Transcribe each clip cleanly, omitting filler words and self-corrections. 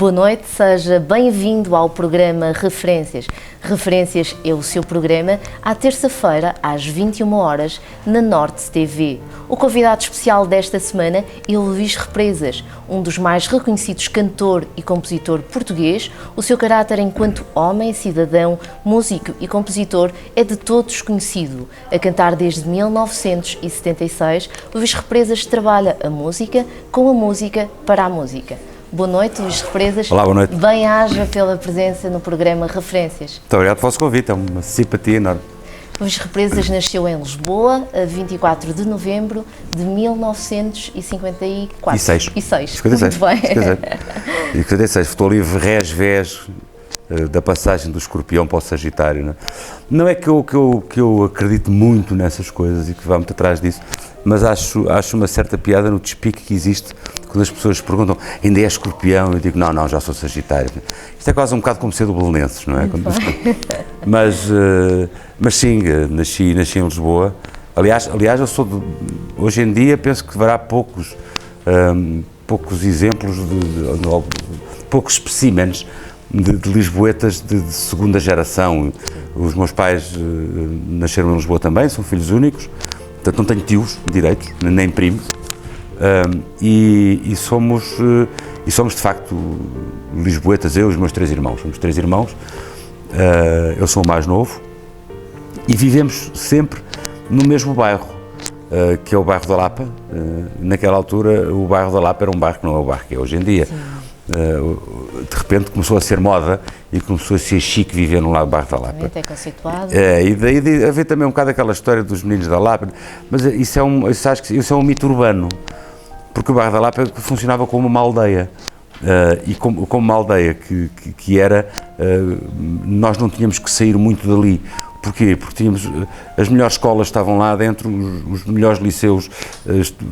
Boa noite, seja bem-vindo ao programa Referências. Referências é o seu programa à terça-feira, às 21 horas, na Norte TV. O convidado especial desta semana é o Luís Represas, um dos mais reconhecidos cantor e compositor português. O seu caráter enquanto homem, cidadão, músico e compositor é de todos conhecido. A cantar desde 1976, Luís Represas trabalha a música com a música para a música. Boa noite, Luís Represas. Olá, boa noite. Bem-aja pela presença no programa Referências. Muito obrigado pelo vosso convite, é uma simpatia enorme. Luís Represas nasceu em Lisboa, a 24 de novembro de 1954. 56. Muito bem. 56. Estou ali rés da passagem do Escorpião para o Sagitário. Não é que eu acredito muito nessas coisas e que vá muito atrás disso, mas acho uma certa piada no despique que existe quando as pessoas perguntam, ainda é Escorpião? Eu digo, não, já sou Sagitário. Isto é quase um bocado como ser do Belenenses, não é? Mas sim, nasci em Lisboa. Aliás, eu sou hoje em dia penso que haverá poucos exemplos, poucos especímenes de lisboetas de segunda geração. Os meus pais nasceram em Lisboa também, são filhos únicos, portanto não tenho tios direitos, nem primos. E somos de facto lisboetas, eu e os meus três irmãos. Somos três irmãos, eu sou o mais novo e vivemos sempre no mesmo bairro, que é o bairro da Lapa. Naquela altura o bairro da Lapa era um bairro que não é o bairro que é hoje em dia. De repente começou a ser moda e começou a ser chique viver no lado do bairro da Lapa. É conceituado. E daí havia também um bocado aquela história dos meninos da Lapa, mas acho que isso é um mito urbano, porque o bairro da Lapa funcionava como uma aldeia, e como uma aldeia que era, nós não tínhamos que sair muito dali. Porquê? Porque tínhamos, as melhores escolas estavam lá dentro, os melhores liceus,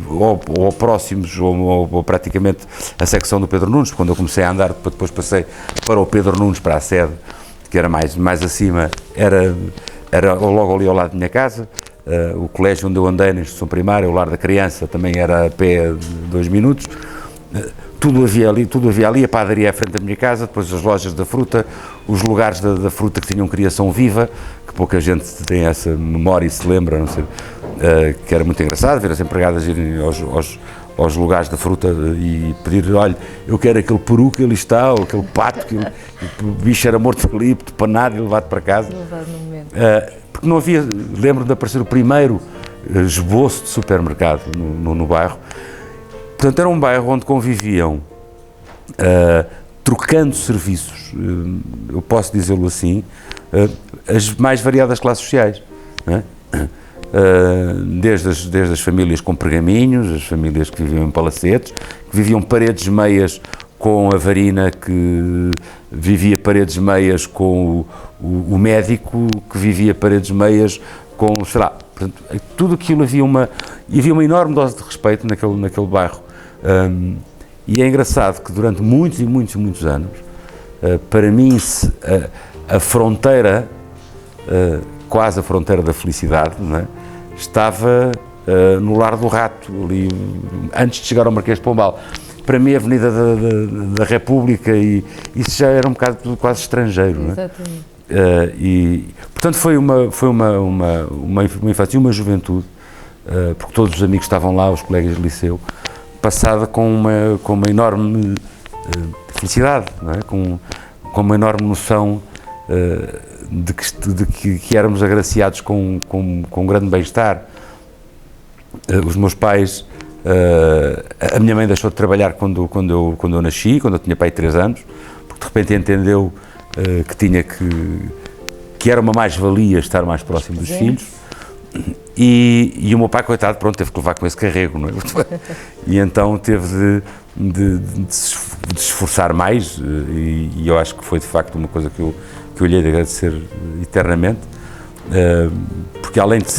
ou próximos, ou praticamente a secção do Pedro Nunes. Quando eu comecei a andar, depois passei para o Pedro Nunes, para a sede, que era mais acima, era logo ali ao lado da minha casa. O colégio onde eu andei na instrução primária, o lar da criança, também era a pé de 2 minutos. Tudo havia ali, a padaria à frente da minha casa, depois as lojas da fruta, os lugares da fruta que tinham criação viva, que pouca gente tem essa memória e se lembra, não sei, que era muito engraçado ver as empregadas irem aos lugares da fruta e pedir, olha, eu quero aquele peru que ali está, ou aquele pato, que o bicho era morto ali, panado e levado para casa. Porque não havia, lembro-me de aparecer o primeiro esboço de supermercado no bairro. Portanto, era um bairro onde conviviam, trocando serviços, eu posso dizê-lo assim, as mais variadas classes sociais, não é? Desde as famílias com pergaminhos, as famílias que viviam em palacetes, que viviam paredes meias com a varina, que vivia paredes meias com o médico, que vivia paredes meias com, sei lá, portanto, tudo aquilo havia uma enorme dose de respeito naquele bairro. E é engraçado que durante muitos e muitos anos, para mim, a fronteira, quase a fronteira da felicidade, não é? Estava no Lar do Rato, ali, antes de chegar ao Marquês de Pombal. Para mim, a Avenida da República, e isso já era um bocado quase estrangeiro, não é? Exatamente. E, portanto, foi uma infância e uma juventude, porque todos os amigos estavam lá, os colegas de liceu, passada com uma enorme felicidade, não é? Com uma enorme noção de que éramos agraciados com um grande bem-estar. Os meus pais, a minha mãe deixou de trabalhar quando eu nasci, quando eu tinha pai 3 anos, porque de repente entendeu que era uma mais-valia estar mais próximo dos filhos. E o meu pai, coitado, pronto, teve que levar com esse carrego, não é? E então teve de se esforçar mais, e eu acho que foi de facto uma coisa que eu lhe hei de agradecer eternamente, porque além de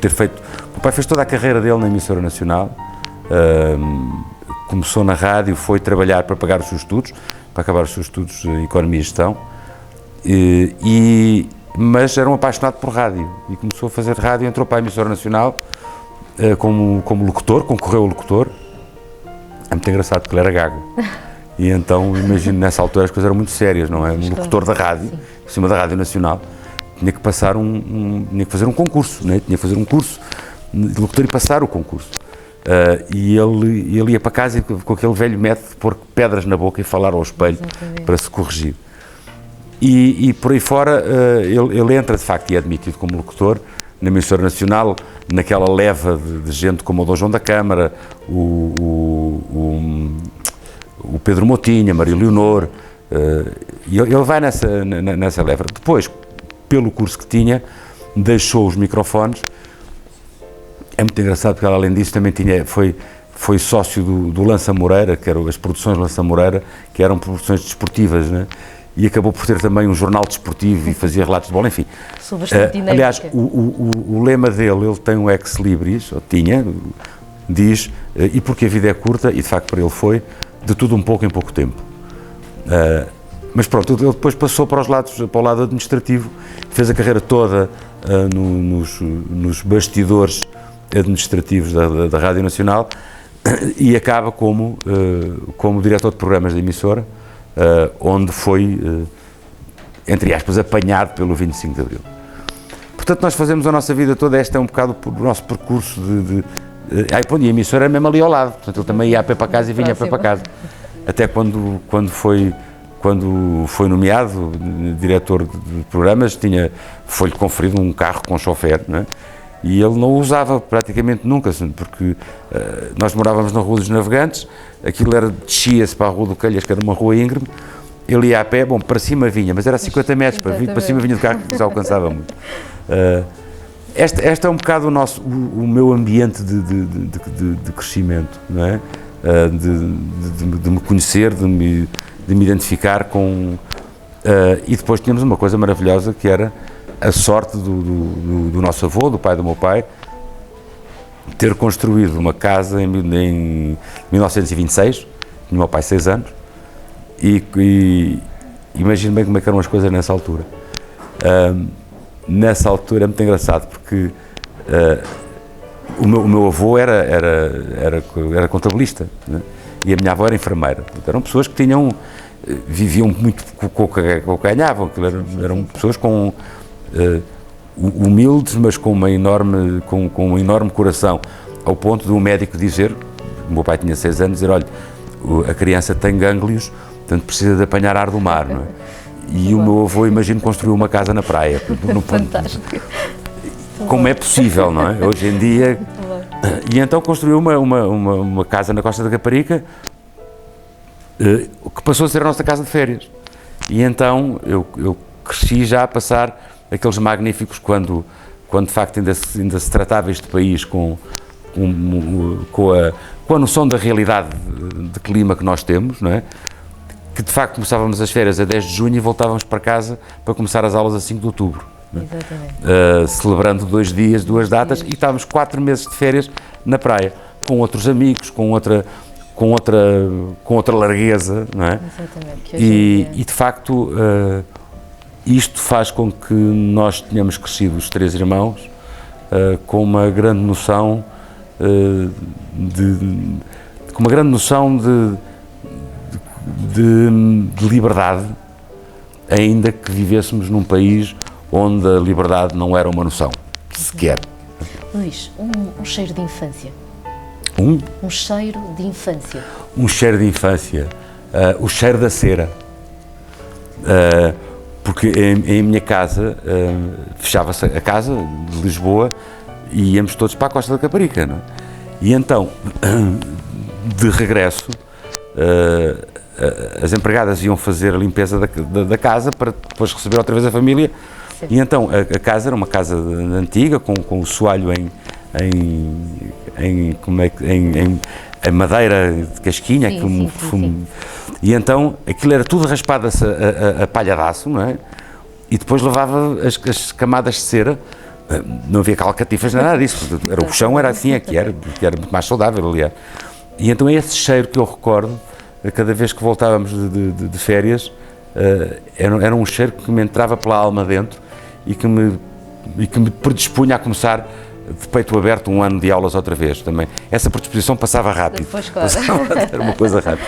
ter feito, o meu pai fez toda a carreira dele na emissora nacional, começou na rádio, foi trabalhar para pagar os seus estudos, para acabar os seus estudos em Economia e Gestão, mas era um apaixonado por rádio e começou a fazer rádio, entrou para a emissora nacional como locutor, concorreu a locutor. É muito engraçado porque ele era gago E então, imagino, nessa altura as coisas eram muito sérias, não é? Um locutor da rádio, em cima da Rádio Nacional, tinha que passar tinha que fazer um concurso, não é? Tinha que fazer um curso de locutor e passar o concurso. E ele ia para casa com aquele velho método de pôr pedras na boca e falar ao espelho para se corrigir. E por aí fora ele entra de facto e é admitido como locutor na emissora nacional, naquela leva de gente como o Dom João da Câmara, o Pedro Motinha, Maria Leonor, e ele vai nessa leva. Depois, pelo curso que tinha, deixou os microfones. É muito engraçado porque, além disso, também foi sócio do Lança Moreira, que eram as produções Lança Moreira, que eram produções desportivas, né? E acabou por ter também um jornal desportivo e fazia relatos de bola, enfim. Sou bastante dinâmica. Aliás, o lema dele, ele tem um ex-libris, ou tinha, diz, e porque a vida é curta, e de facto para ele foi, de tudo um pouco em pouco tempo. Mas pronto, ele depois passou para o lado administrativo, fez a carreira toda nos bastidores administrativos da Rádio Nacional e acaba como diretor de programas da emissora, onde foi, entre aspas, apanhado pelo 25 de Abril. Portanto, nós fazemos a nossa vida toda, este é um bocado o nosso percurso e a emissora é mesmo ali ao lado, portanto ele também ia a pé para casa e vinha a pé para casa. Até quando foi nomeado diretor de programas, foi-lhe conferido um carro com chofer, não é? E ele não o usava praticamente nunca, porque nós morávamos na Rua dos Navegantes, aquilo descia-se para a Rua do Calhas, que era uma rua íngreme, ele ia a pé, bom, para cima vinha, mas era 50 metros, para cima vinha de carro que já alcançava muito. Este é um bocado o meu ambiente de crescimento, não é? De me conhecer, de me identificar com... e depois tínhamos uma coisa maravilhosa que era a sorte do nosso avô, do pai do meu pai, ter construído uma casa em 1926, tinha o meu pai 6 anos, e imagino bem como é que eram as coisas nessa altura. Nessa altura é muito engraçado, porque o meu avô era contabilista, né? E a minha avó era enfermeira. Portanto, eram pessoas que viviam muito com o que ganhavam, eram pessoas humildes, mas com um enorme coração, ao ponto de um médico dizer, o meu pai tinha 6 anos, dizer, olha, a criança tem gânglios, portanto precisa de apanhar ar do mar, não é? E o meu avô, imagino, construiu uma casa na praia. Fantástico. Como é possível, não é? Hoje em dia... E então construiu uma casa na Costa da Caparica, que passou a ser a nossa casa de férias. E então eu cresci já a passar aqueles magníficos, quando de facto ainda se tratava este país com a noção da realidade de clima que nós temos, não é? Que de facto começávamos as férias a 10 de junho e voltávamos para casa para começar as aulas a 5 de outubro. Exatamente. Celebrando 2 dias, 2 datas, e estávamos 4 meses de férias na praia, com outros amigos, com outra largueza, não é? Exatamente. E de facto isto faz com que nós tenhamos crescido, os 3 irmãos, com uma grande noção de liberdade, ainda que vivêssemos num país onde a liberdade não era uma noção, sequer. Luís, um cheiro de infância. Um cheiro de infância. Um cheiro de infância. O cheiro da cera. Porque em minha casa, fechava-se a casa de Lisboa e íamos todos para a Costa da Caparica, não é? E então, de regresso, as empregadas iam fazer a limpeza da casa para depois receber outra vez a família. Sim. E então a casa era uma casa antiga, com o soalho em madeira de casquinha. Sim. E então aquilo era tudo raspado a palha-de-aço, não é? E depois levava as camadas de cera, não havia calcatifas, nada disso, o chão era assim, que era muito mais saudável, aliás. E então é esse cheiro que eu recordo, cada vez que voltávamos de férias, era um cheiro que me entrava pela alma dentro e que me predispunha a começar de peito aberto, um ano de aulas outra vez também. Essa predisposição passava rápido. Pois, claro. Era uma coisa rápida.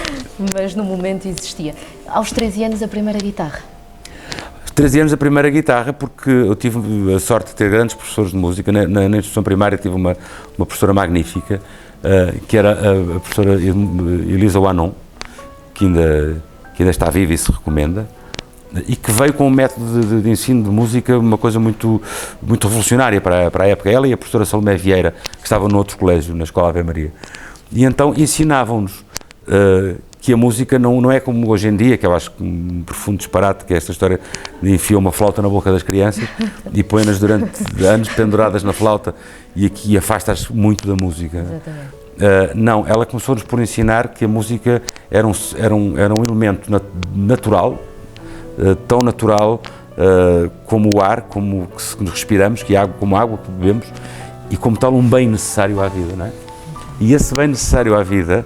Mas no momento existia. Aos 13 anos, a primeira guitarra? 13 anos a primeira guitarra, porque eu tive a sorte de ter grandes professores de música. Na instrução primária tive uma professora magnífica, que era a professora Elisa Wanon, que ainda está viva e se recomenda, e que veio com um método de ensino de música, uma coisa muito revolucionária para a época. Ela e a professora Salomé Vieira, que estavam no outro colégio, na Escola Ave Maria. E então ensinavam-nos que a música não é como hoje em dia, que eu acho um profundo disparate, que é esta história de enfiar uma flauta na boca das crianças e põe-nas durante anos penduradas na flauta e aqui afasta-as muito da música. Exatamente. Não, ela começou-nos por ensinar que a música era um elemento natural, tão natural como o ar, como que respiramos, como a água que bebemos, e como tal um bem necessário à vida, não é? E esse bem necessário à vida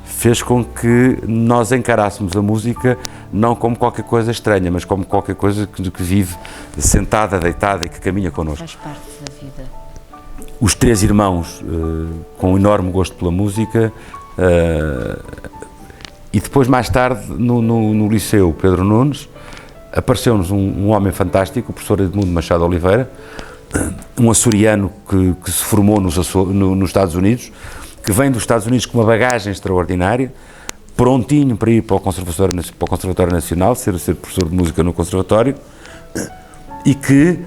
fez com que nós encarássemos a música não como qualquer coisa estranha, mas como qualquer coisa que vive sentada, deitada e que caminha connosco. Faz parte da vida. Os três irmãos, com um enorme gosto pela música, e depois, mais tarde, no Liceu Pedro Nunes, apareceu-nos um homem fantástico, o professor Edmundo Machado Oliveira, um açoriano que se formou nos Estados Unidos, que vem dos Estados Unidos com uma bagagem extraordinária, prontinho para ir para o Conservatório Nacional, ser professor de música no Conservatório, e que,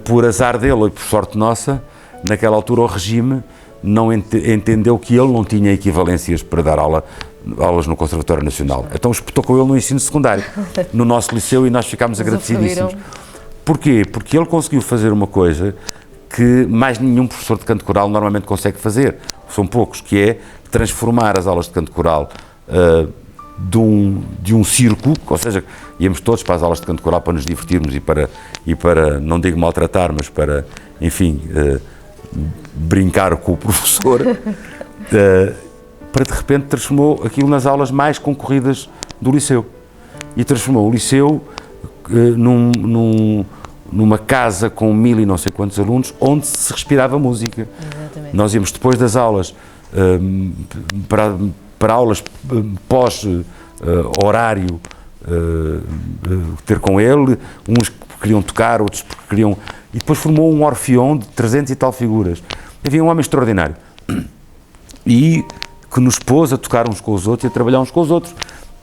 por azar dele ou por sorte nossa, naquela altura o regime não entendeu que ele não tinha equivalências para dar aulas no Conservatório Nacional. Então espetou com ele no ensino secundário, no nosso liceu, e nós ficámos agradecidíssimos. Porquê? Porque ele conseguiu fazer uma coisa que mais nenhum professor de canto coral normalmente consegue fazer. São poucos, que é transformar as aulas de canto coral de um circo, ou seja, íamos todos para as aulas de canto coral para nos divertirmos e para não digo maltratar, mas para, enfim, brincar com o professor, para de repente transformou aquilo nas aulas mais concorridas do liceu. E transformou o liceu numa casa com 1000 e não sei quantos alunos, onde se respirava música. Exatamente. Nós íamos depois das aulas para aulas pós-horário ter com ele, uns queriam tocar, outros porque queriam... E depois formou um orfeão de 300 e tal figuras. Havia um homem extraordinário e que nos pôs a tocar uns com os outros e a trabalhar uns com os outros.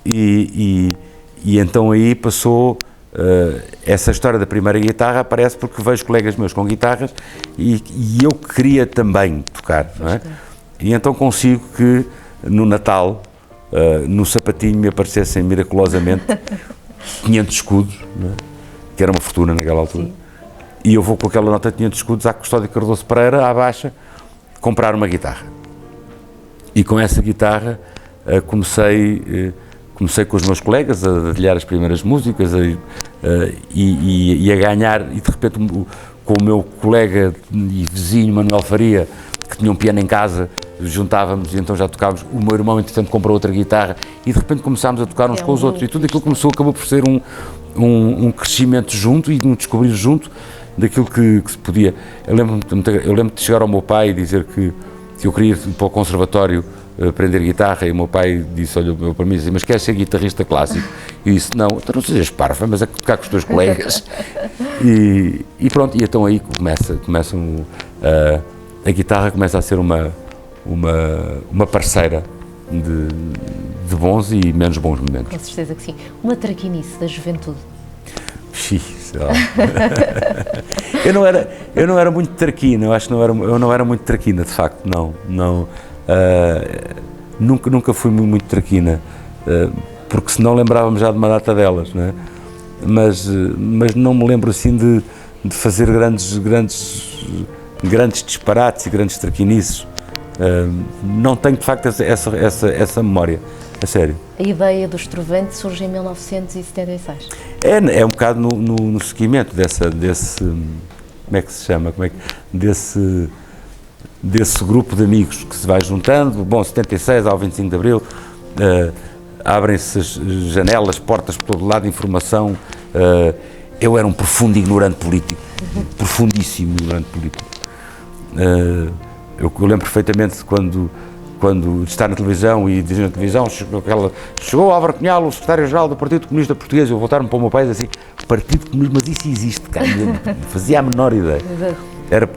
E então aí passou... essa história da primeira guitarra aparece porque vejo colegas meus com guitarras e eu queria também tocar, não é? E então consigo que no Natal, no sapatinho, me aparecessem miraculosamente 500 escudos, não é? Que era uma fortuna naquela altura. Sim. E eu vou com aquela nota de 500 escudos à Custódia Cardoso Pereira, à Baixa, comprar uma guitarra. E com essa guitarra comecei com os meus colegas a dedilhar as primeiras músicas e a ganhar, e de repente com o meu colega e vizinho Manuel Faria, que tinha um piano em casa, juntávamos e então já tocávamos. O meu irmão, entretanto, comprou outra guitarra e de repente começámos a tocar uns com os outros, e tudo aquilo acabou por ser um crescimento junto e um descobrir junto daquilo que se podia. Eu lembro de chegar ao meu pai e dizer que eu queria ir para o conservatório aprender guitarra, e o meu pai disse, olha para mim, disse, mas queres ser guitarrista clássico? E disse, não, então não sejas parva, mas é tocar com os teus colegas. E pronto, e então aí começam a guitarra começa a ser uma parceira de bons e menos bons momentos. Com certeza que sim. Uma traquinice da juventude. Sei lá. Eu não era muito traquina, eu acho que eu não era muito traquina, de facto, não. Nunca fui muito traquina, porque senão lembrávamos já de uma data delas, não é? Mas não me lembro assim de fazer grandes disparates e grandes traquinices. Não tenho de facto essa memória, a sério. A ideia do Estrovante surge em 1976. É um bocado no seguimento desse como é que se chama, desse grupo de amigos que se vai juntando. Bom, 76 ao 25 de Abril, abrem-se as janelas, portas por todo lado, informação. Eu era um profundo ignorante político, profundíssimo ignorante político. Eu lembro perfeitamente quando de estar na televisão e dizer na televisão, chegou o Álvaro Cunhal, o secretário-geral do Partido Comunista Português, eu voltar-me para o meu país assim, Partido Comunista, mas isso existe, cara, eu fazia a menor ideia. Era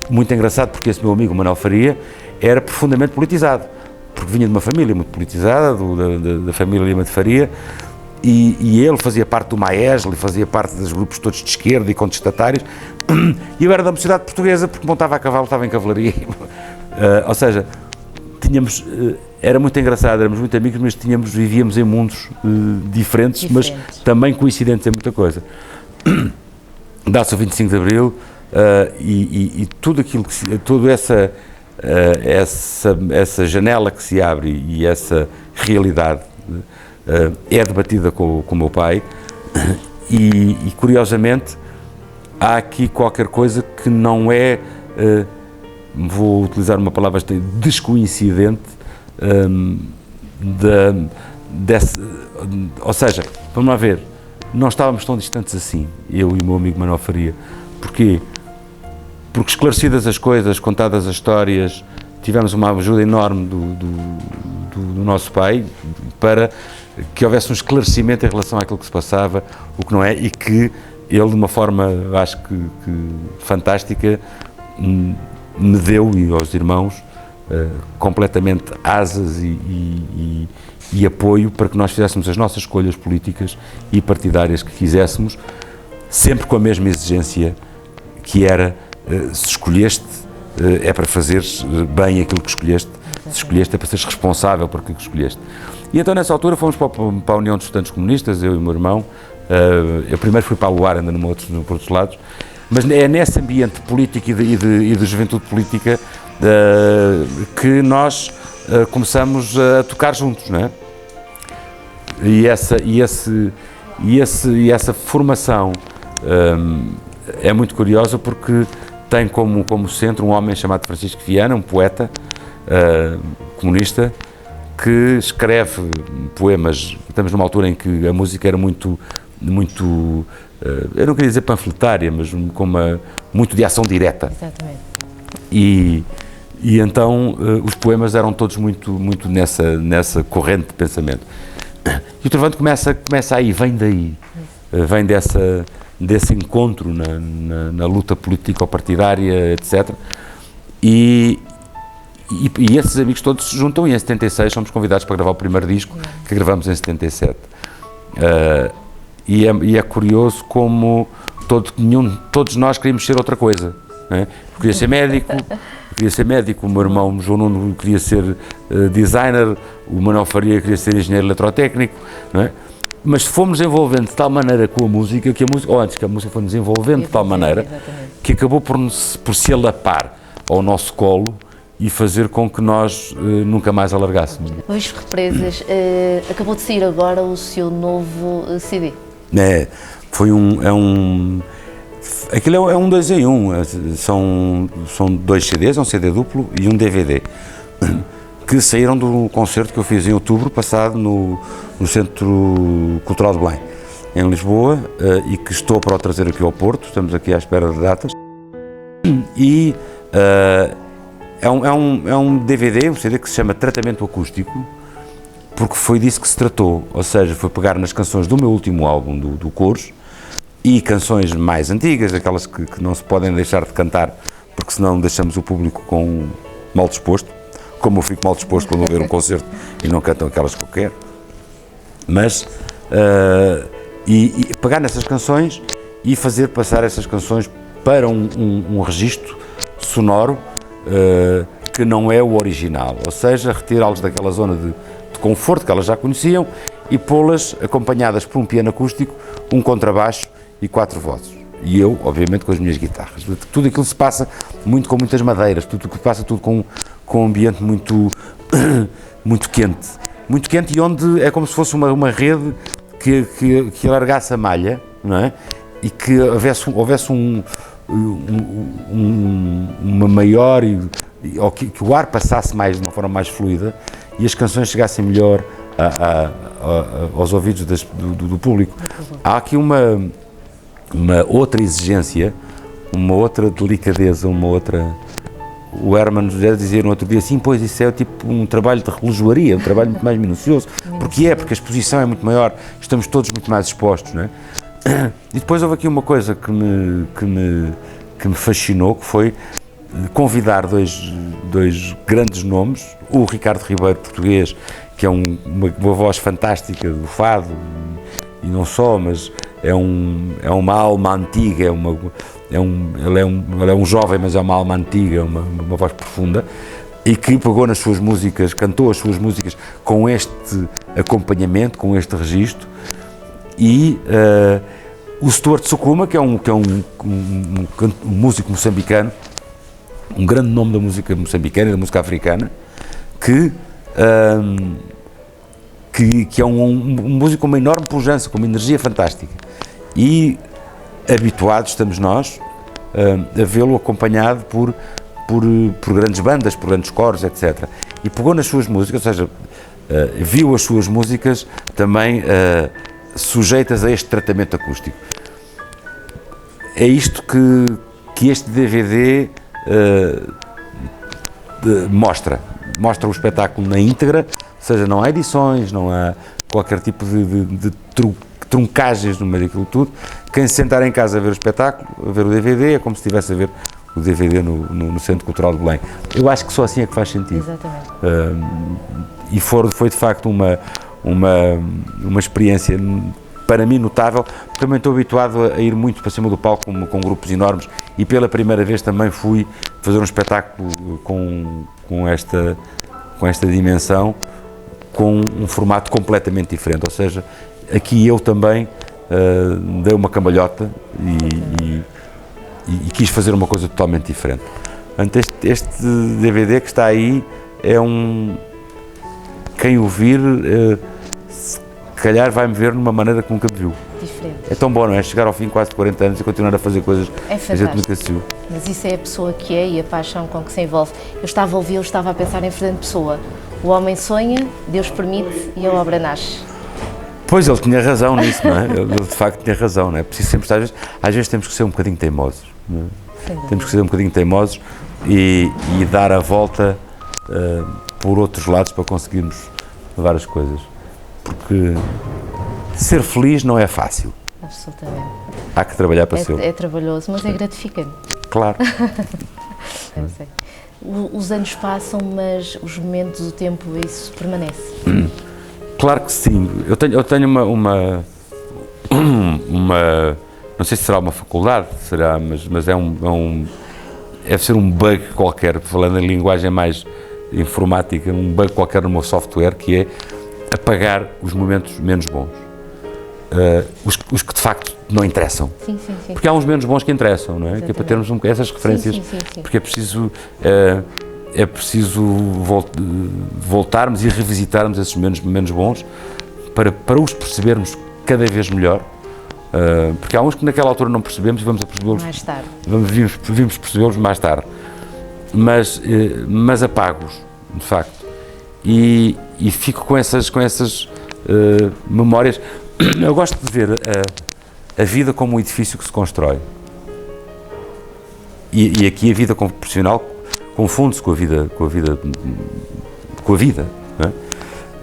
muito engraçado porque esse meu amigo, Manuel Faria, era profundamente politizado, porque vinha de uma família muito politizada, da família Lima de Faria, e ele fazia parte do MAESL, fazia parte dos grupos todos de esquerda e contestatários, e eu era da Mocidade Portuguesa porque montava a cavalo, estava em cavalaria, ou seja, era muito engraçado, éramos muito amigos, mas vivíamos em mundos diferentes, mas também coincidentes em muita coisa. Dá-se o 25 de Abril e tudo aquilo toda essa janela que se abre e essa realidade é debatida com o meu pai e curiosamente há aqui qualquer coisa que não é, vou utilizar uma palavra descoincidente, ou seja, vamos lá ver, não estávamos tão distantes assim, eu e o meu amigo Manuel Faria. Porquê? Porque esclarecidas as coisas, contadas as histórias, tivemos uma ajuda enorme do nosso pai para que houvesse um esclarecimento em relação àquilo que se passava, o que não é, e que ele, de uma forma, acho que fantástica, me deu e aos irmãos completamente asas e apoio para que nós fizéssemos as nossas escolhas políticas e partidárias que quiséssemos, sempre com a mesma exigência que era, se escolheste, é para fazeres bem aquilo que escolheste, se escolheste é para seres responsável por aquilo que escolheste. E então nessa altura fomos para a União dos Estudantes Comunistas, eu e o meu irmão, eu primeiro fui para a Luar, ainda por outros lados, mas é nesse ambiente político e de juventude política que nós começamos a tocar juntos, não é? E essa formação é muito curiosa porque tem como centro um homem chamado Francisco Viana, um poeta comunista, que escreve poemas. Estamos numa altura em que a música era muito eu não queria dizer panfletária, mas muito de ação direta. Exatamente. E então os poemas eram todos muito nessa corrente de pensamento. E o Trovante começa aí, vem daí, vem desse encontro na luta político-partidária, etc. E esses amigos todos se juntam e em 76 somos convidados para gravar o primeiro disco que gravamos em 77. E é curioso como todos nós queríamos ser outra coisa. Não é? Eu queria ser médico, o meu irmão João Nuno queria ser designer, o Manuel Faria queria ser engenheiro eletrotécnico, não é? Mas fomos envolvendo de tal maneira com a música, que a música foi-nos envolvendo de tal maneira que acabou por se alapar ao nosso colo e fazer com que nós nunca mais alargássemos. Hoje Represas, acabou de sair agora o seu novo CD. Aquilo é um 2 em 1, são 2 CDs, é um CD duplo e um DVD, que saíram do concerto que eu fiz em outubro passado no Centro Cultural de Belém, em Lisboa, e que estou para o trazer aqui ao Porto, estamos aqui à espera de datas, e é um DVD, um CD que se chama Tratamento Acústico, porque foi disso que se tratou, ou seja, foi pegar nas canções do meu último álbum, do Coros, e canções mais antigas, aquelas que não se podem deixar de cantar, porque senão deixamos o público mal disposto, como eu fico mal disposto quando vou ver um concerto e não cantam aquelas que eu quero. Mas, e pegar nessas canções e fazer passar essas canções para um registro sonoro que não é o original, ou seja, retirá-los daquela zona de conforto que elas já conheciam e pô-las acompanhadas por um piano acústico, um contrabaixo e 4 vozes. E eu, obviamente, com as minhas guitarras. Tudo aquilo se passa muito com muitas madeiras, tudo que passa tudo com um ambiente muito quente. Muito quente, e onde é como se fosse uma rede que alargasse a malha, não é? E que houvesse uma maior, ou que o ar passasse mais de uma forma mais fluida e as canções chegassem melhor aos ouvidos do público. Há aqui uma outra exigência, uma outra delicadeza, uma outra o Herman José dizia no outro dia assim, pois isso é tipo um trabalho de relojoaria, um trabalho muito mais minucioso, porque a exposição é muito maior, estamos todos muito mais expostos, não é? E depois houve aqui uma coisa que me fascinou, que foi convidar dois grandes nomes, o Ricardo Ribeiro, português, que é uma voz fantástica do fado, e não só, mas é uma alma antiga, ele é um jovem, mas é uma alma antiga, uma voz profunda, e que pegou nas suas músicas, cantou as suas músicas com este acompanhamento, com este registro, e o Stuart Sukuma, que é um músico moçambicano, um grande nome da música moçambicana e da música africana, que é um músico com uma enorme pujança, com uma energia fantástica. E habituados estamos nós a vê-lo acompanhado por grandes bandas, por grandes coros, etc. E pegou nas suas músicas, ou seja, viu as suas músicas também sujeitas a este tratamento acústico. É isto que este DVD mostra o espetáculo na íntegra, ou seja, não há edições, não há qualquer tipo de truncagens no meio daquilo tudo. Quem se sentar em casa a ver o espetáculo, a ver o DVD, é como se estivesse a ver o DVD no Centro Cultural de Belém. Eu acho que só assim é que faz sentido. Exatamente. E foi de facto uma experiência para mim notável, porque também estou habituado a ir muito para cima do palco com grupos enormes, e pela primeira vez também fui fazer um espetáculo com esta dimensão, com um formato completamente diferente, ou seja, aqui eu também dei uma cambalhota e quis fazer uma coisa totalmente diferente. Portanto, este DVD que está aí é quem o vir, se calhar vai-me ver numa maneira que nunca me viu. Diferente. É tão bom, não é? Chegar ao fim de quase 40 anos e continuar a fazer coisas que a gente nunca se viu. Mas isso é a pessoa que é e a paixão com que se envolve. Eu estava a ouvir, eu estava a pensar em Fernando Pessoa. O homem sonha, Deus permite e a obra nasce. Pois, ele tinha razão nisso, não é? Ele de facto tinha razão, não é? Preciso sempre, às vezes temos que ser um bocadinho teimosos, não é? Temos que ser um bocadinho teimosos e dar a volta por outros lados para conseguirmos levar as coisas. Porque ser feliz não é fácil. Absolutamente. Há que trabalhar para ser. É trabalhoso, mas é gratificante. Claro. Eu sei. Os anos passam, mas os momentos, o tempo, isso permanece. Claro que sim. Eu tenho uma não sei se será uma faculdade, será, mas deve ser um bug qualquer, falando em linguagem mais informática, um bug qualquer no meu software, que é apagar os momentos menos bons. Os que de facto não interessam. Sim. Porque há uns menos bons que interessam, não é? Exatamente. Que é para termos essas referências, Sim. porque é preciso voltarmos e revisitarmos esses menos bons para os percebermos cada vez melhor, porque há uns que naquela altura não percebemos e vamos a percebê-los Mais tarde. Vimos percebê-los mais tarde, mas apago-os, de facto, e fico com essas memórias. Eu gosto de ver a vida como um edifício que se constrói, e aqui a vida como profissional confunde-se com a vida, não é?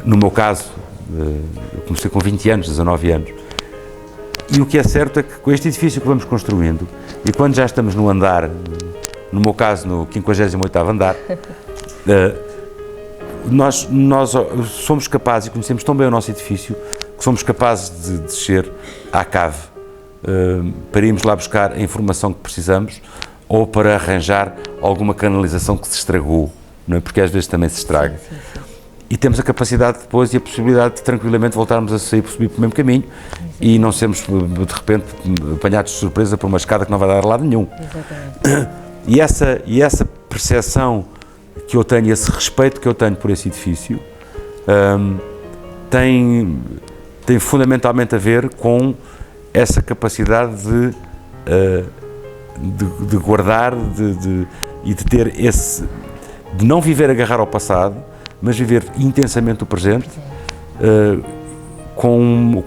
No meu caso, eu comecei com 20 anos, 19 anos, e o que é certo é que com este edifício que vamos construindo, e quando já estamos no andar, no meu caso no 58º andar, nós somos capazes, e conhecemos tão bem o nosso edifício, que somos capazes de descer à cave para irmos lá buscar a informação que precisamos, ou para arranjar alguma canalização que se estragou, não é? Porque às vezes também se estraga. Sim. E temos a capacidade depois e a possibilidade de tranquilamente voltarmos a subir pelo mesmo caminho e não sermos de repente apanhados de surpresa por uma escada que não vai dar a lado nenhum. Exatamente. E essa percepção que eu tenho, esse respeito que eu tenho por esse edifício, tem fundamentalmente a ver com essa capacidade de guardar e de ter de não viver agarrar ao passado, mas viver intensamente o presente, com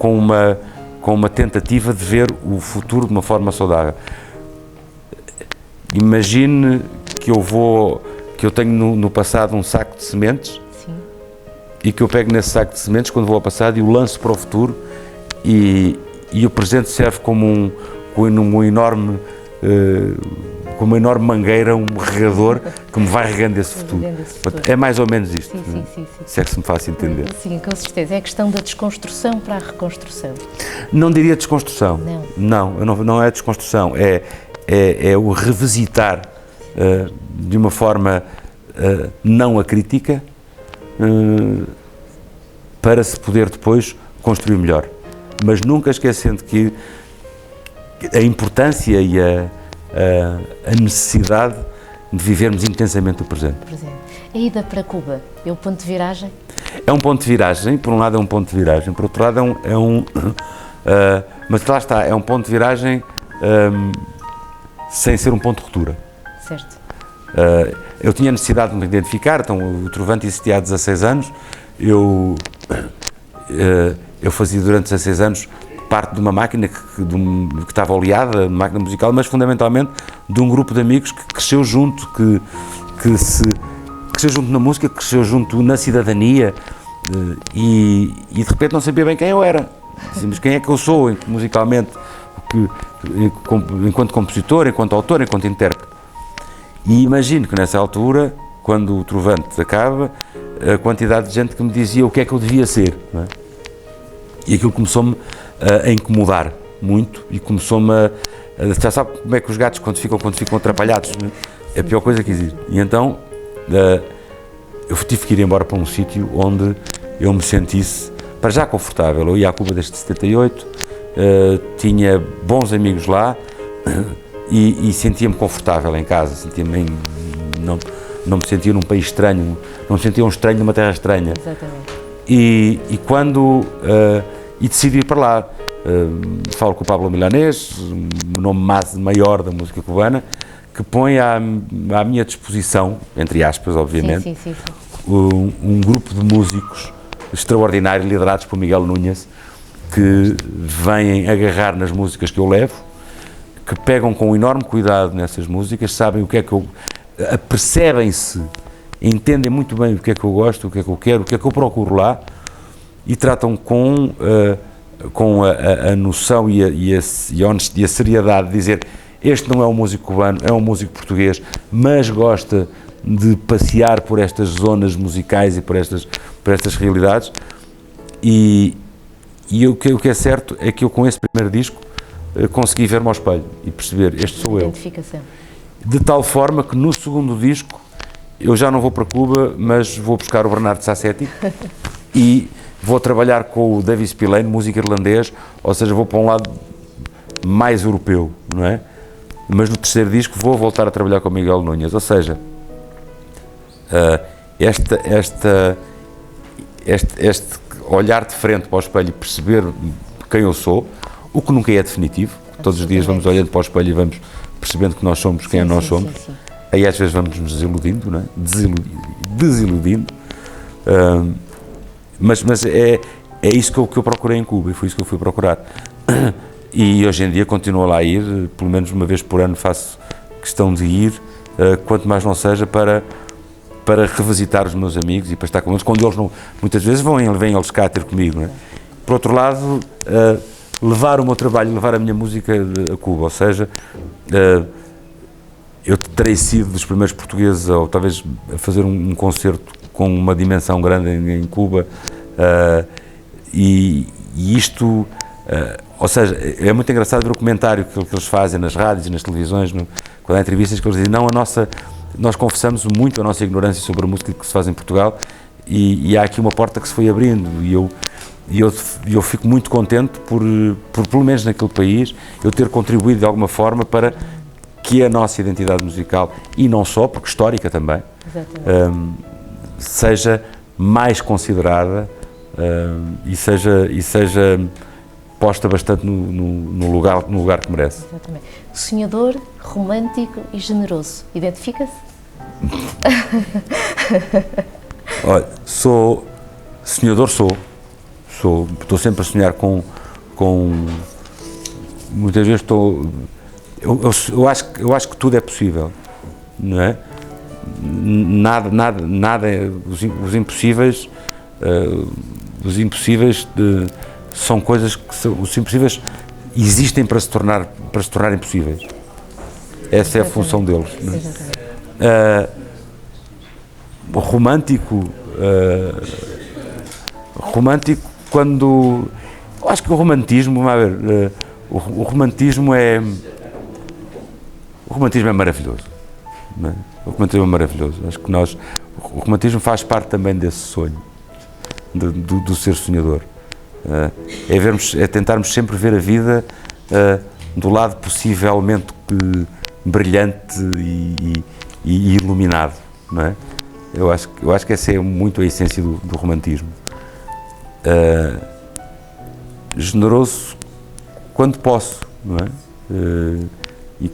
uma tentativa de ver o futuro de uma forma saudável. Imagine que eu vou que eu tenho no passado um saco de sementes. Sim. E que eu pego nesse saco de sementes quando vou ao passado e o lanço para o futuro, e o presente serve como uma enorme mangueira, um regador que me vai regando esse futuro. É mais ou menos isto, sim. Se é que se me faz entender. Sim, com certeza. É a questão da desconstrução para a reconstrução. Não diria desconstrução. Não é desconstrução. É o revisitar de uma forma não acrítica, para se poder depois construir melhor. Mas nunca esquecendo que a importância e a necessidade de vivermos intensamente o presente. A ida para Cuba é o ponto de viragem? É um ponto de viragem, por um lado é um ponto de viragem, por outro lado mas lá está, é um ponto de viragem sem ser um ponto de ruptura. Certo. Eu tinha necessidade de me identificar, então o Trovante existia há 16 anos, eu fazia durante 16 anos parte de uma máquina que estava oleada, uma máquina musical, mas fundamentalmente de um grupo de amigos que cresceu junto, que cresceu junto na música, que cresceu junto na cidadania, e de repente não sabia bem quem eu era. Mas quem é que eu sou musicalmente, enquanto compositor, enquanto autor, enquanto intérprete. E imagino que nessa altura, quando o Trovante acaba, a quantidade de gente que me dizia o que é que eu devia ser, não é? E aquilo começou-me a incomodar muito, e começou-me já sabe como é que os gatos quando ficam atrapalhados, não é? É a pior coisa que existe. E então eu tive que ir embora para um sítio onde eu me sentisse para já confortável. Eu ia à Cuba desde 78, tinha bons amigos lá, e sentia-me confortável em casa, não me sentia num país estranho, não me sentia um estranho numa terra estranha. Exatamente. E decidi ir para lá. Falo com o Pablo Milanés, o nome maior da música cubana, que põe à minha disposição, entre aspas, obviamente, sim. um grupo de músicos extraordinários, liderados por Miguel Núñez, que vêm agarrar nas músicas que eu levo, que pegam com enorme cuidado nessas músicas, sabem o que é que eu... percebem-se, entendem muito bem o que é que eu gosto, o que é que eu quero, o que é que eu procuro lá, e tratam com a noção e a seriedade de dizer: este não é um músico cubano, é um músico português, mas gosta de passear por estas zonas musicais e por estas realidades, e o que é certo é que eu, com esse primeiro disco, consegui ver-me ao espelho e perceber: este sou eu. Identificação. De tal forma que no segundo disco eu já não vou para Cuba, mas vou buscar o Bernardo Sassetti e vou trabalhar com o David Spillane, músico irlandês, ou seja, vou para um lado mais europeu, não é? Mas no terceiro disco vou voltar a trabalhar com o Miguel Núñez, ou seja, este olhar de frente para o espelho e perceber quem eu sou, o que nunca é definitivo. Todos os dias vamos olhando para o espelho e vamos percebendo que nós somos quem nós somos. Sim. Aí às vezes vamos nos desiludindo, não é? Desiludindo. Mas é isso que eu procurei em Cuba, e foi isso que eu fui procurar. E hoje em dia continuo lá a ir, pelo menos uma vez por ano faço questão de ir, quanto mais não seja para revisitar os meus amigos e para estar com eles, quando eles não, muitas vezes vêm eles cá ter comigo, não é? Por outro lado, levar o meu trabalho, levar a minha música a Cuba, ou seja, eu terei sido dos primeiros portugueses, ou talvez a fazer um concerto com uma dimensão grande em Cuba, e isto, ou seja, é muito engraçado ver o comentário que eles fazem nas rádios e nas televisões, quando há entrevistas, que eles dizem: não, nós confessamos muito a nossa ignorância sobre a música que se faz em Portugal, e há aqui uma porta que se foi abrindo, e eu fico muito contente por pelo menos naquele país, eu ter contribuído de alguma forma para que a nossa identidade musical, e não só, porque histórica também, seja mais considerada, e seja posta bastante no lugar que merece. Exatamente. Sonhador, romântico e generoso. Identifica-se? Olha, sonhador sou. Estou sempre a sonhar com muitas vezes eu acho que tudo é possível, não é? os impossíveis são coisas que os impossíveis existem para se tornarem possíveis. Essa é a função deles. Romântico, quando... Eu acho que o romantismo, vamos ver, o romantismo é maravilhoso. Não é? O romantismo é maravilhoso. Acho que o romantismo faz parte também desse sonho, do ser sonhador. É tentarmos sempre ver a vida do lado possivelmente brilhante e iluminado, não é? Eu acho que essa é muito a essência do romantismo. Generoso quando posso, não é? E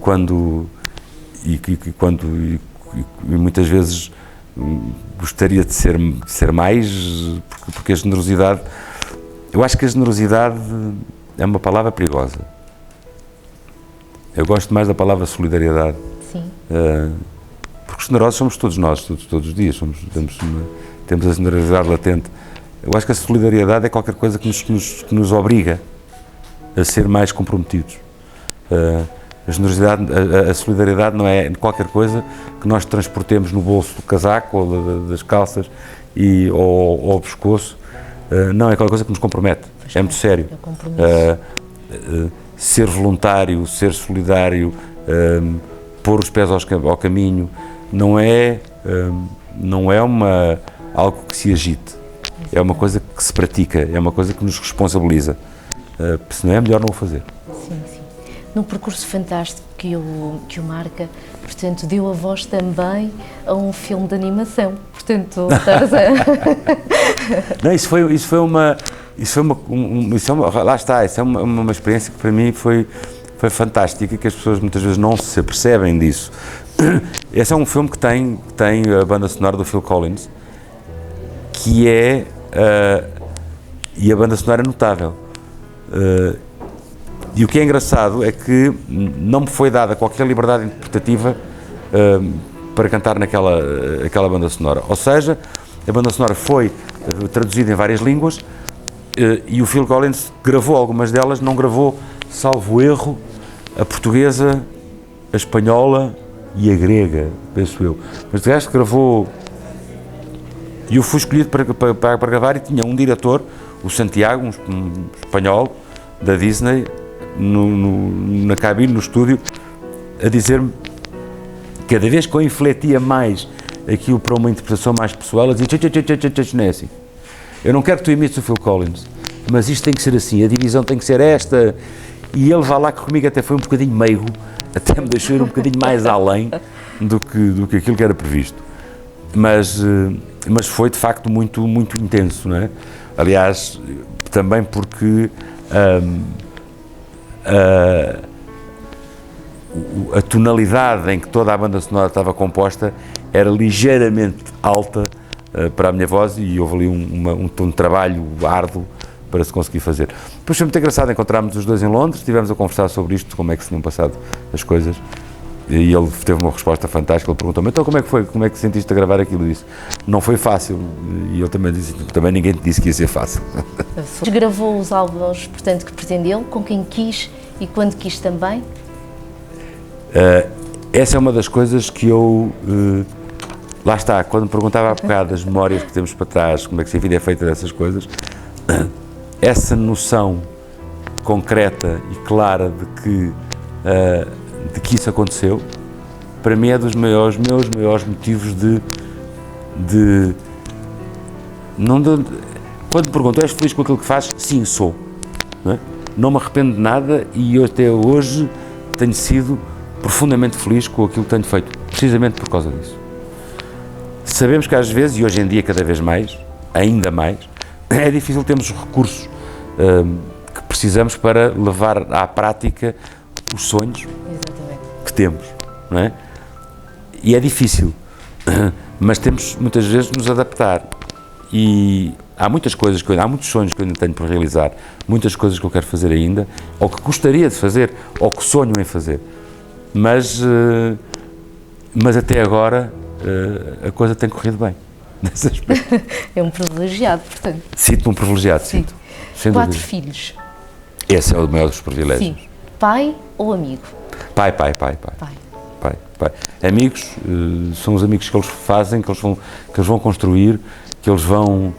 muitas vezes gostaria de ser mais, porque a generosidade, eu acho que a generosidade é uma palavra perigosa. Eu gosto mais da palavra solidariedade. Sim. Porque generosos somos todos nós, todos os dias, temos a generosidade latente. Eu acho que a solidariedade é qualquer coisa que nos obriga a ser mais comprometidos. A solidariedade não é qualquer coisa que nós transportemos no bolso do casaco ou das calças ou ao pescoço. Não, é qualquer coisa que nos compromete. É muito sério. Ser voluntário, ser solidário, pôr os pés ao caminho, não é algo que se agite. É uma coisa que se pratica, é uma coisa que nos responsabiliza. Se não é melhor não o fazer. Sim, sim. Num percurso fantástico que o marca, portanto, deu a voz também a um filme de animação. Portanto, Não, isso foi uma experiência que para mim foi fantástica e que as pessoas muitas vezes não se apercebem disso. Esse é um filme que tem a banda sonora do Phil Collins, que e a banda sonora é notável. E o que é engraçado é que não me foi dada qualquer liberdade interpretativa para cantar aquela banda sonora. Ou seja, a banda sonora foi traduzida em várias línguas e o Phil Collins gravou algumas delas, não gravou, salvo erro, a portuguesa, a espanhola e a grega, penso eu. Mas de resto gravou. E eu fui escolhido para gravar e tinha um diretor, o Santiago, um espanhol da Disney, na cabine, no estúdio, a dizer-me, cada vez que eu infletia mais aquilo para uma interpretação mais pessoal, ele dizia, não é assim. Eu não quero que tu imites o Phil Collins, mas isto tem que ser assim, a divisão tem que ser esta. E ele vai lá que comigo até foi um bocadinho meigo, até me deixou ir um bocadinho mais além do que aquilo que era previsto. Mas foi de facto muito, muito intenso, não é? Aliás, também porque a tonalidade em que toda a banda sonora estava composta era ligeiramente alta para a minha voz e houve ali um trabalho árduo para se conseguir fazer. Depois foi muito engraçado, encontramos os dois em Londres, estivemos a conversar sobre isto, como é que se tinham passado as coisas, e ele teve uma resposta fantástica. Ele perguntou-me, então como é que foi, como é que sentiste a gravar aquilo? Eu disse, não foi fácil, e eu também disse, também ninguém te disse que ia ser fácil. Gravou os álbuns, portanto, que pretendeu, com quem quis e quando quis também? Essa é uma das coisas que eu, lá está, quando me perguntava há bocado das memórias que temos para trás, como é que a vida é feita dessas coisas, essa noção concreta e clara de que isso aconteceu, para mim é dos meus motivos quando me perguntam, és feliz com aquilo que fazes? Sim, sou. Não me arrependo de nada e eu até hoje tenho sido profundamente feliz com aquilo que tenho feito, precisamente por causa disso. Sabemos que às vezes, e hoje em dia cada vez mais, ainda mais, é difícil termos os recursos que precisamos para levar à prática os sonhos que temos, não é? E é difícil, mas temos muitas vezes de nos adaptar e há muitos sonhos que eu ainda tenho por realizar, muitas coisas que eu quero fazer ainda, ou que gostaria de fazer, ou que sonho em fazer, mas até agora a coisa tem corrido bem, nesse aspecto. É um privilegiado, portanto. Sinto-me um privilegiado, Sim. sinto. Sem 4 dúvida. filhos. Esse é o maior dos privilégios. Sim. Pai ou amigo? Pai. Pai. Amigos, são os amigos que eles fazem, que eles vão construir, que eles vão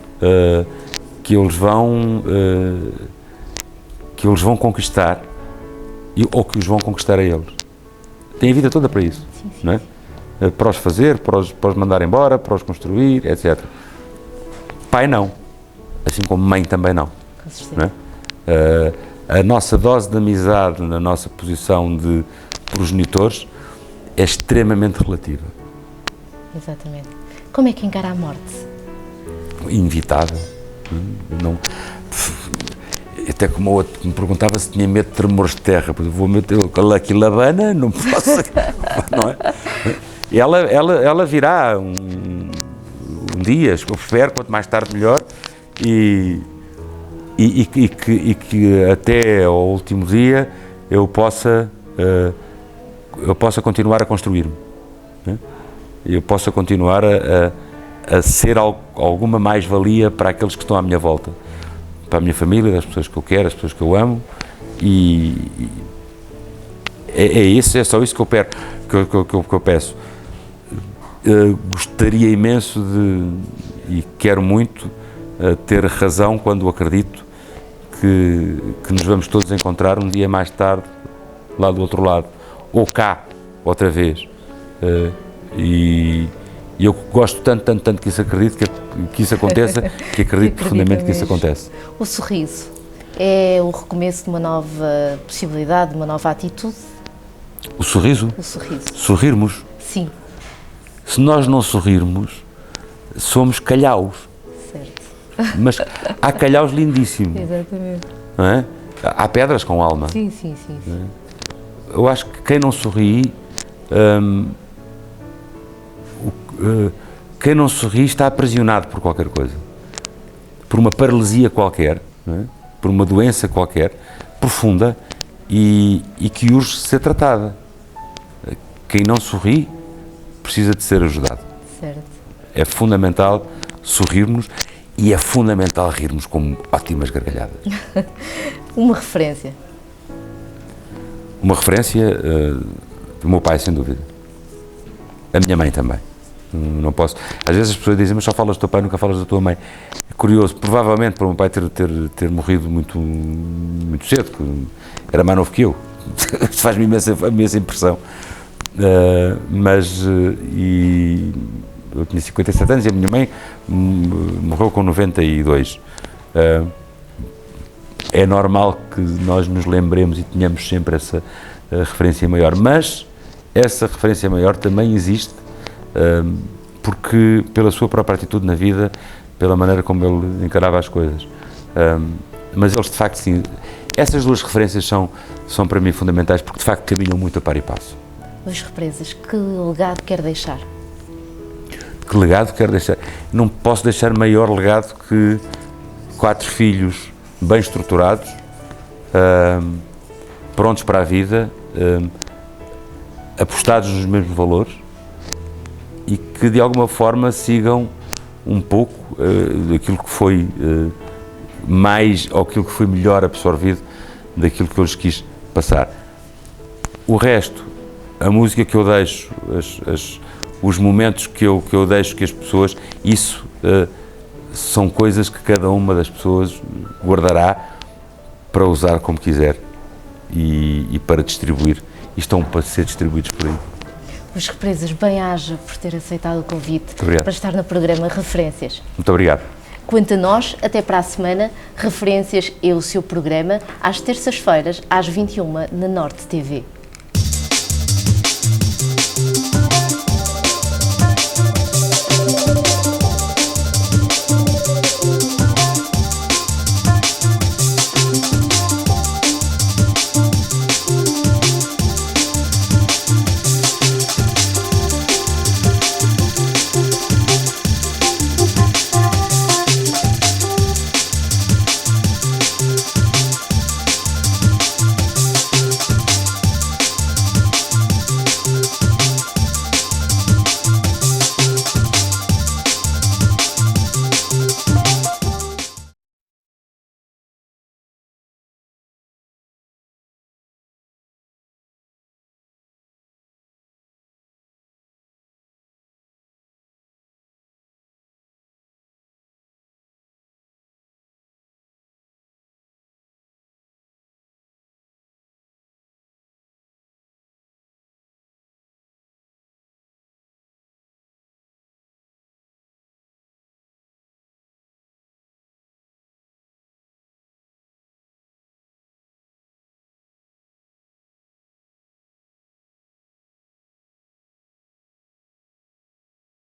conquistar, ou que os vão conquistar a eles. Têm a vida toda para isso, Sim. não é? Para os fazer, para os mandar embora, para os construir, etc. Pai não, assim como mãe também não. Com certeza. Não é? A nossa dose de amizade na nossa posição de progenitores é extremamente relativa. Exatamente. Como é que encara a morte? Inevitável. Não, até como o outro me perguntava se tinha medo de tremores de terra, porque vou meter aqui labana, não posso, não é? Ela virá um dia, eu espero, quanto mais tarde melhor, e que até ao último dia eu possa continuar a construir-me, né? Eu possa continuar a ser alguma mais-valia para aqueles que estão à minha volta, para a minha família, das pessoas que eu quero, as pessoas que eu amo, e é só isso que eu peço. Gostaria imenso e quero muito ter razão quando acredito que nos vamos todos encontrar um dia mais tarde lá do outro lado, ou cá, outra vez. E eu gosto tanto que isso acredito, que isso aconteça, que acredito profundamente que isso acontece. O sorriso é o recomeço de uma nova possibilidade, de uma nova atitude? O sorriso? O sorriso. Sorrirmos? Sim. Se nós não sorrirmos, somos calhaus. Certo. Mas há calhaus lindíssimos. Exatamente. Não é? Há pedras com alma. Sim. Eu acho que quem não sorri, quem não sorri está aprisionado por qualquer coisa, por uma paralisia qualquer, não é? Por uma doença qualquer, profunda, e que urge ser tratada. Quem não sorri precisa de ser ajudado. Certo. É fundamental sorrirmos e é fundamental rirmos com ótimas gargalhadas. Uma referência. Uma referência do meu pai, sem dúvida. A minha mãe também. Não posso. Às vezes as pessoas dizem, mas só falas do teu pai, nunca falas da tua mãe. É curioso, provavelmente para o meu pai ter morrido muito cedo, que era mais novo que eu. Faz-me imensa impressão. Mas eu tinha 57 anos e a minha mãe morreu com 92. É normal que nós nos lembremos e tenhamos sempre essa referência maior, mas essa referência maior também existe porque pela sua própria atitude na vida, pela maneira como ele encarava as coisas. Mas eles, de facto, sim, essas duas referências são para mim fundamentais, porque de facto caminham muito a par e passo. Luís Represas, que legado quer deixar? Que legado quero deixar? Não posso deixar maior legado que 4 filhos bem estruturados, prontos para a vida, apostados nos mesmos valores e que de alguma forma sigam um pouco daquilo que foi mais, ou aquilo que foi melhor absorvido daquilo que eu lhes quis passar. O resto, a música que eu deixo, os momentos que eu deixo que as pessoas, isso são coisas que cada uma das pessoas guardará para usar como quiser e para distribuir, e estão para ser distribuídos por aí. Luís Represas, bem-aja por ter aceitado o convite para estar no programa Referências. Muito obrigado. Quanto a nós, até para a semana. Referências é o seu programa, às terças-feiras, às 21h, na Norte TV.